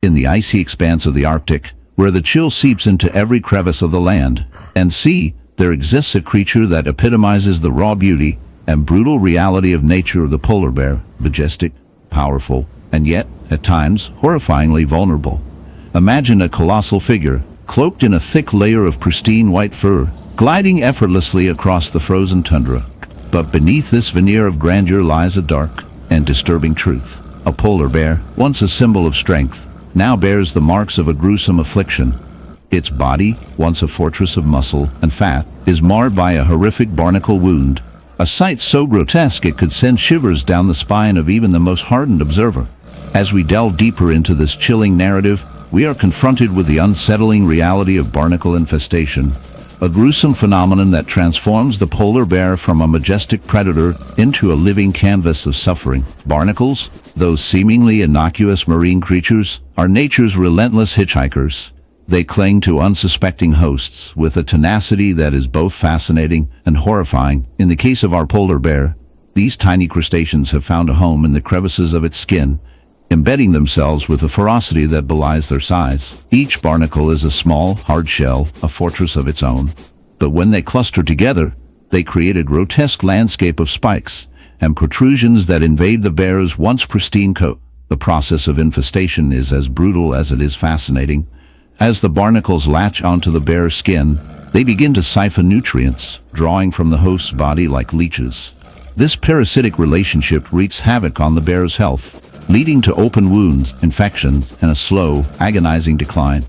in the icy expanse of the Arctic, where the chill seeps into every crevice of the land. And C, there exists a creature that epitomizes the raw beauty and brutal reality of nature, the polar bear, majestic, powerful, and yet, at times, horrifyingly vulnerable. Imagine a colossal figure, cloaked in a thick layer of pristine white fur, gliding effortlessly across the frozen tundra. But beneath this veneer of grandeur lies a dark and disturbing truth. A polar bear, once a symbol of strength, now bears the marks of a gruesome affliction. Its body, once a fortress of muscle and fat, is marred by a horrific barnacle wound, a sight so grotesque it could send shivers down the spine of even the most hardened observer. As we delve deeper into this chilling narrative, we are confronted with the unsettling reality of barnacle infestation, a gruesome phenomenon that transforms the polar bear from a majestic predator into a living canvas of suffering. Barnacles, those seemingly innocuous marine creatures, are nature's relentless hitchhikers. They cling to unsuspecting hosts with a tenacity that is both fascinating and horrifying. In the case of our polar bear, these tiny crustaceans have found a home in the crevices of its skin, embedding themselves with a ferocity that belies their size. Each barnacle is a small, hard shell, a fortress of its own. But when they cluster together, they create a grotesque landscape of spikes and protrusions that invade the bear's once pristine coat. The process of infestation is as brutal as it is fascinating. As the barnacles latch onto the bear's skin, they begin to siphon nutrients, drawing from the host's body like leeches. This parasitic relationship wreaks havoc on the bear's health, leading to open wounds, infections, and a slow, agonizing decline.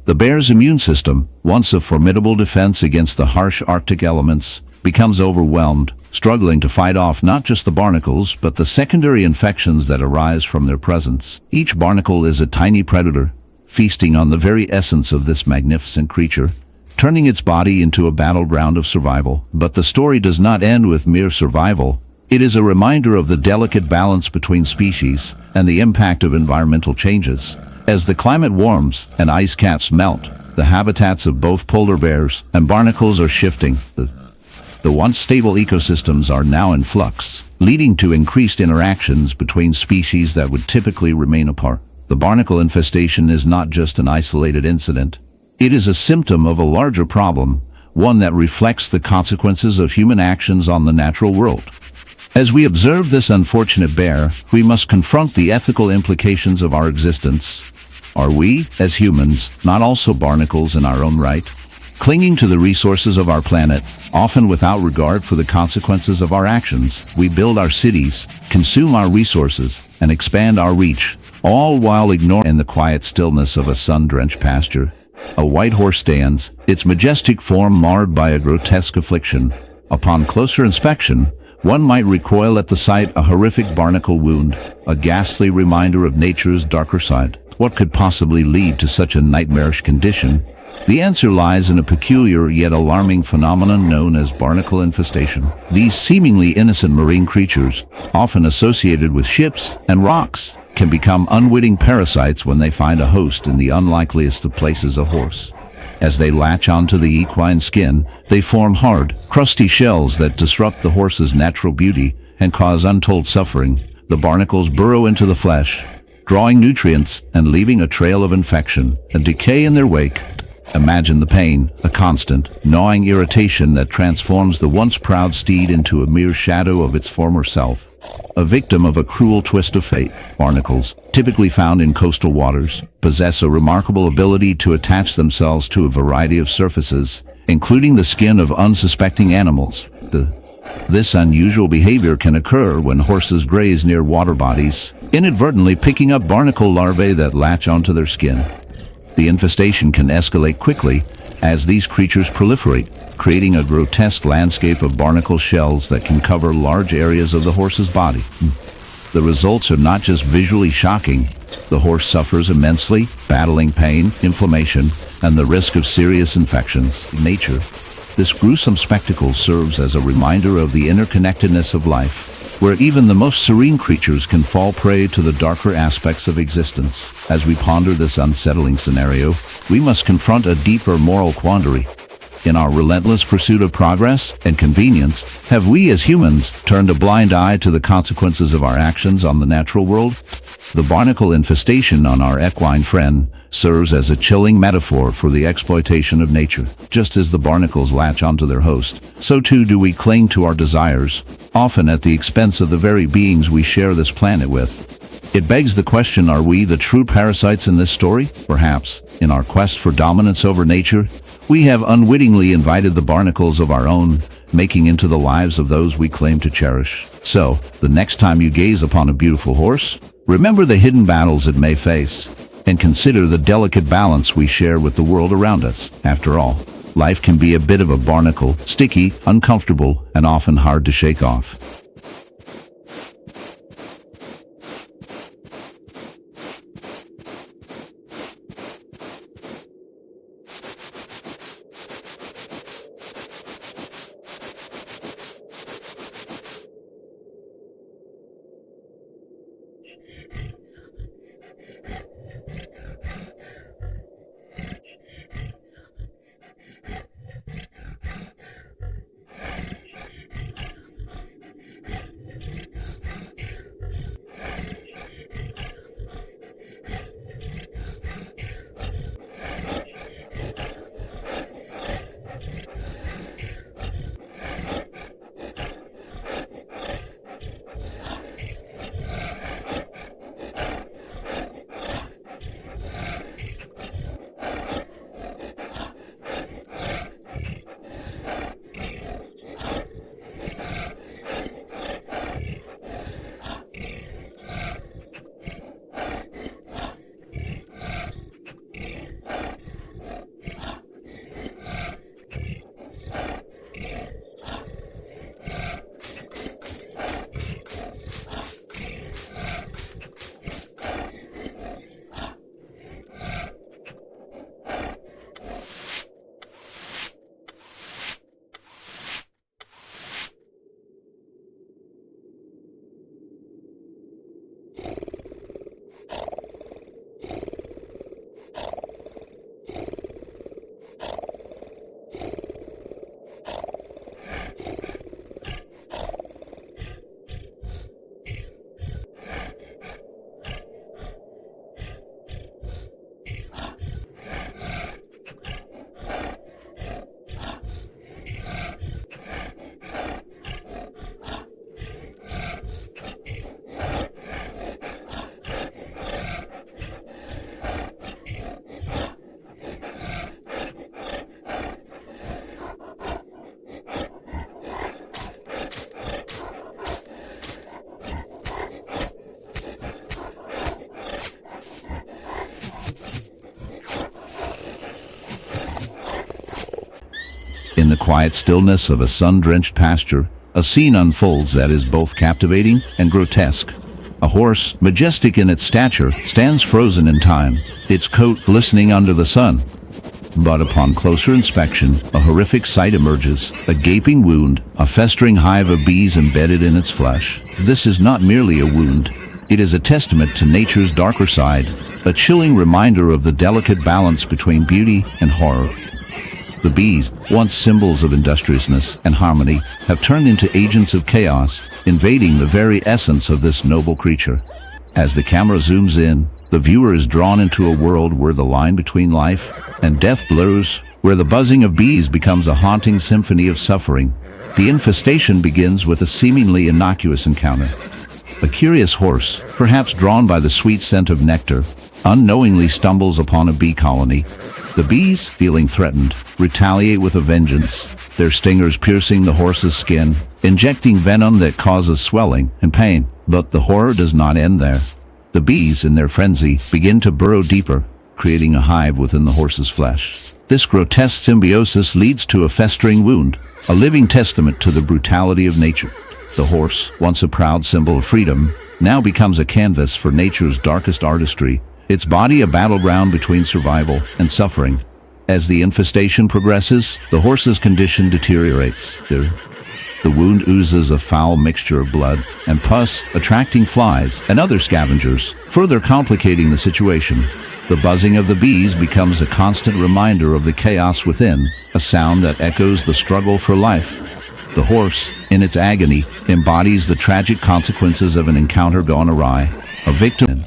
The bear's immune system, once a formidable defense against the harsh Arctic elements, becomes overwhelmed, struggling to fight off not just the barnacles, but the secondary infections that arise from their presence. Each barnacle is a tiny predator, feasting on the very essence of this magnificent creature, turning its body into a battleground of survival. But the story does not end with mere survival. It is a reminder of the delicate balance between species and the impact of environmental changes. As the climate warms and ice caps melt, the habitats of both polar bears and barnacles are shifting. The once stable ecosystems are now in flux, leading to increased interactions between species that would typically remain apart. The barnacle infestation is not just an isolated incident. It is a symptom of a larger problem, one that reflects the consequences of human actions on the natural world. As we observe this unfortunate bear, we must confront the ethical implications of our existence. Are we, as humans, not also barnacles in our own right, clinging to the resources of our planet, often without regard for the consequences of our actions? We build our cities, consume our resources, and expand our reach, all while ignoring the quiet stillness of a sun-drenched pasture. A white horse stands, its majestic form marred by a grotesque affliction. Upon closer inspection, one might recoil at the sight, a horrific barnacle wound, a ghastly reminder of nature's darker side. What could possibly lead to such a nightmarish condition? The answer lies in a peculiar yet alarming phenomenon known as barnacle infestation. These seemingly innocent marine creatures, often associated with ships and rocks, can become unwitting parasites when they find a host in the unlikeliest of places, a horse. As they latch onto the equine skin, they form hard, crusty shells that disrupt the horse's natural beauty and cause untold suffering. The barnacles burrow into the flesh, drawing nutrients and leaving a trail of infection and decay in their wake. Imagine the pain, a constant, gnawing irritation that transforms the once proud steed into a mere shadow of its former self. A victim of a cruel twist of fate, barnacles, typically found in coastal waters, possess a remarkable ability to attach themselves to a variety of surfaces, including the skin of unsuspecting animals. This unusual behavior can occur when horses graze near water bodies, inadvertently picking up barnacle larvae that latch onto their skin. The infestation can escalate quickly as these creatures proliferate, creating a grotesque landscape of barnacle shells that can cover large areas of the horse's body. The results are not just visually shocking. The horse suffers immensely, battling pain, inflammation, and the risk of serious infections. In nature, this gruesome spectacle serves as a reminder of the interconnectedness of life, where even the most serene creatures can fall prey to the darker aspects of existence. As we ponder this unsettling scenario, we must confront a deeper moral quandary. In our relentless pursuit of progress and convenience, have we as humans turned a blind eye to the consequences of our actions on the natural world? The barnacle infestation on our equine friend serves as a chilling metaphor for the exploitation of nature. Just as the barnacles latch onto their host, so too do we cling to our desires, often at the expense of the very beings we share this planet with. It begs the question, are we the true parasites in this story? Perhaps, in our quest for dominance over nature, we have unwittingly invited the barnacles of our own, making into the lives of those we claim to cherish. So, the next time you gaze upon a beautiful horse, remember the hidden battles it may face, and consider the delicate balance we share with the world around us. After all, life can be a bit of a barnacle, sticky, uncomfortable, and often hard to shake off. In the quiet stillness of a sun-drenched pasture, a scene unfolds that is both captivating and grotesque. A horse, majestic in its stature, stands frozen in time, its coat glistening under the sun. But upon closer inspection, a horrific sight emerges, a gaping wound, a festering hive of bees embedded in its flesh. This is not merely a wound. It is a testament to nature's darker side, a chilling reminder of the delicate balance between beauty and horror. The bees, once symbols of industriousness and harmony, have turned into agents of chaos, invading the very essence of this noble creature. As the camera zooms in, the viewer is drawn into a world where the line between life and death blurs, where the buzzing of bees becomes a haunting symphony of suffering. The infestation begins with a seemingly innocuous encounter. A curious horse, perhaps drawn by the sweet scent of nectar, unknowingly stumbles upon a bee colony. The bees, feeling threatened, retaliate with a vengeance, their stingers piercing the horse's skin, injecting venom that causes swelling and pain. But the horror does not end there. The bees, in their frenzy, begin to burrow deeper, creating a hive within the horse's flesh. This grotesque symbiosis leads to a festering wound, a living testament to the brutality of nature. The horse, once a proud symbol of freedom, now becomes a canvas for nature's darkest artistry, its body a battleground between survival and suffering. As the infestation progresses, the horse's condition deteriorates. The wound oozes a foul mixture of blood and pus, attracting flies and other scavengers, further complicating the situation. The buzzing of the bees becomes a constant reminder of the chaos within, a sound that echoes the struggle for life. The horse, in its agony, embodies the tragic consequences of an encounter gone awry. A victim,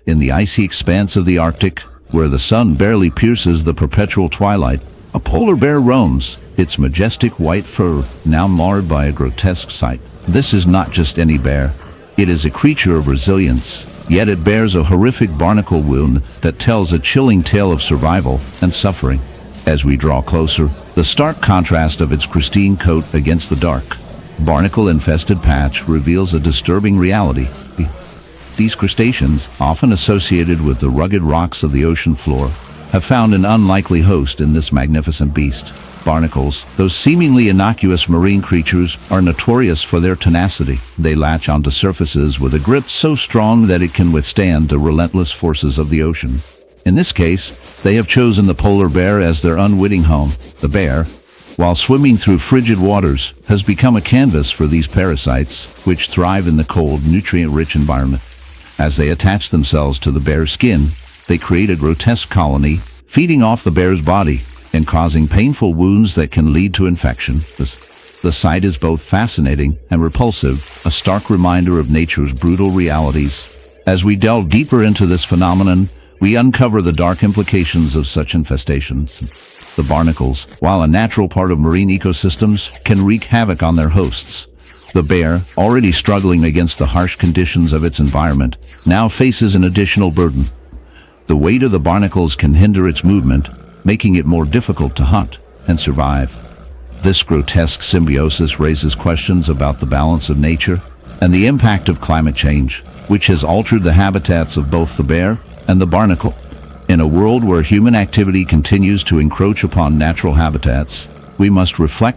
In the icy expanse of the Arctic, where the sun barely pierces the perpetual twilight, a polar bear roams, its majestic white fur now marred by a grotesque sight. This is not just any bear. It is a creature of resilience, yet it bears a horrific barnacle wound that tells a chilling tale of survival and suffering. As we draw closer, the stark contrast of its pristine coat against the dark, barnacle-infested patch reveals a disturbing reality. These crustaceans, often associated with the rugged rocks of the ocean floor, have found an unlikely host in this magnificent beast. Barnacles, those seemingly innocuous marine creatures, are notorious for their tenacity. They latch onto surfaces with a grip so strong that it can withstand the relentless forces of the ocean. In this case, they have chosen the polar bear as their unwitting home. The bear, while swimming through frigid waters, has become a canvas for these parasites, which thrive in the cold, nutrient-rich environment. As they attach themselves to the bear's skin, they create a grotesque colony, feeding off the bear's body and causing painful wounds that can lead to infection. The sight is both fascinating and repulsive, a stark reminder of nature's brutal realities. As we delve deeper into this phenomenon, we uncover the dark implications of such infestations. The barnacles, while a natural part of marine ecosystems, can wreak havoc on their hosts. The bear, already struggling against the harsh conditions of its environment, now faces an additional burden. The weight of the barnacles can hinder its movement, making it more difficult to hunt and survive. This grotesque symbiosis raises questions about the balance of nature and the impact of climate change, which has altered the habitats of both the bear and the barnacle. In a world where human activity continues to encroach upon natural habitats, we must reflect